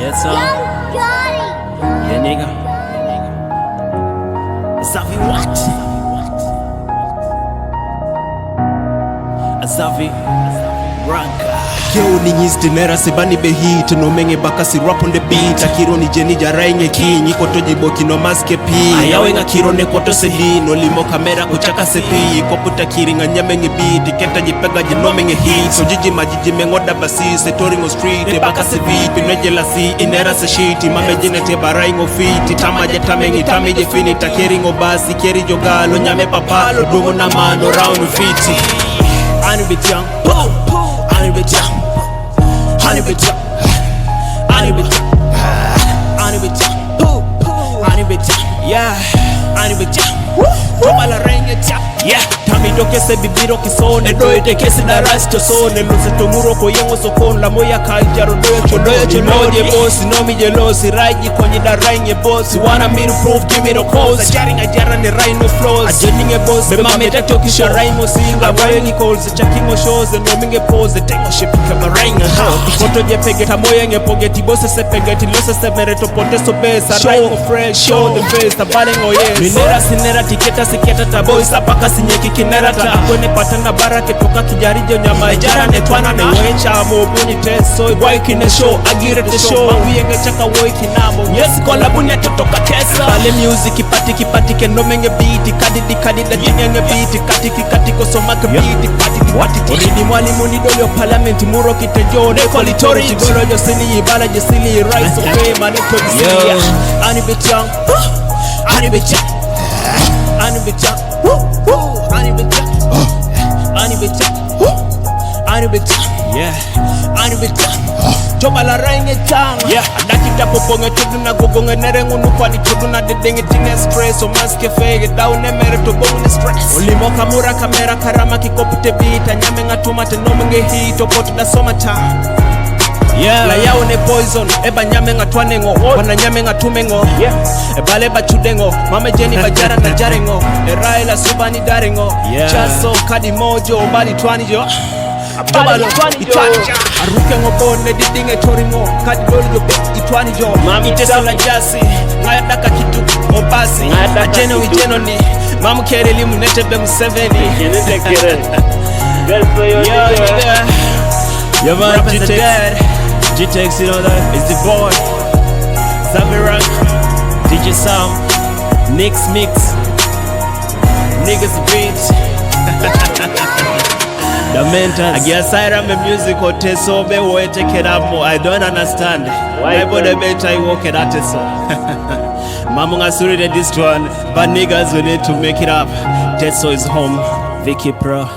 Teso. Yeah, nigga. Asavi what? Asavi Ranka. Keo ni nyiste nera sebani behi Teno menge baka si rap on the beat Akiro ni jeni jarai nge ki Nyiko toji boki no maske pi Ayawe nga kiro ne koto sedi No limo kamera kuchaka sepi Koputa kiri nga nyame nge beat Kenta jipega jino menge hit So jiji majiji mengoda basi Setori ngo street E baka se beat Pinweje la si inera se shit Mame jine te barai ngo fit Tama jetame ngi tami je fini Takeri ngo basi keri jogalo Nyame papalo Dungo na mano round fiti Anu bit young Anu bit young Honey bitch, honey bitch, honey bitch, honey bitch, yeah, honey bitch, toma la rengue cha, yeah. Tami doke se bibiro kisone, doye de kesi na rasto sone, luce tomuro ko yengo sokon la moya kaijaro doye chonoje boss, no mi jealousy, raiji kwenye da rainge boss, wanna me to prove, give me the cause, ajari ngajara ne rhino flows, ajeni boss, be mame tato kisha raimo singa, wayo ni calls, chakingo shows, no minge pose, tengo shipi kama rainga, koto je pege tamoya nge pogeti bosse se pegeti lose se mereto ponte so besa, raingo fresh, show the face, tabalengo yes, minera sinera tiketa siketa taboy, sapaka sinyeki kinerata Akwene patana barake toka kijarijo nyama ijara netwana ne wecha mobuni Teso Wai kine show, agire te show Mangu yenge chaka woi kinamo Yes kola bunya totoka Tesa Bale music kipati keno menge beat Kadi da jenge beat Kati kosomake beat Kati Oridi mwali muni doyo parliament Muro kitejo neko litori Tigoro josini ibala jesili Rise of fame aneto jisili Ani bitch young Ani bitch young Ani bitch young Ani bitch, ani bitch, ani bitch, yeah, ani bitch. Joma la rainge tang, yeah. Adakita poponge tudu na gogonge nerengu nukwani tudu na dedengi tine stress. O maske fege down nemere to bonge stress. Olimo kamura kamera karama kikopute beat. Nyame ngatuma tenomenge hit opotu da somata. Yeah. La yao ne poison, eba nyame ngatwane ngo Wana nyame ngatume ngo, yeah. Eba leba chude ngo, mame jeni bajara na jare ngo Erai la subani dare ngo, yeah. Chaso kadi mojo, bali twani jo Abali itwani jo Aruke ngo bone didinge tori ngo Kadi doli jo itwani jo Mami Teso la jasi, ngaya daka kitu obasi Ajeno wijeno ni, mamu kere limu nete bemu 7 Jenete kere Girl for your nigga Yeah man, G-Tex, you know that? It's the boy Zavirak, DJ Sam, Nix Mix, Niggas Beat. The mentors. I guess I am a music or Teso be wo take it up more. I don't understand. Why bother better I walk it at Teso? Mamu ngasuri this one, but niggas we need to make it up. Teso is home. Vicky Pro.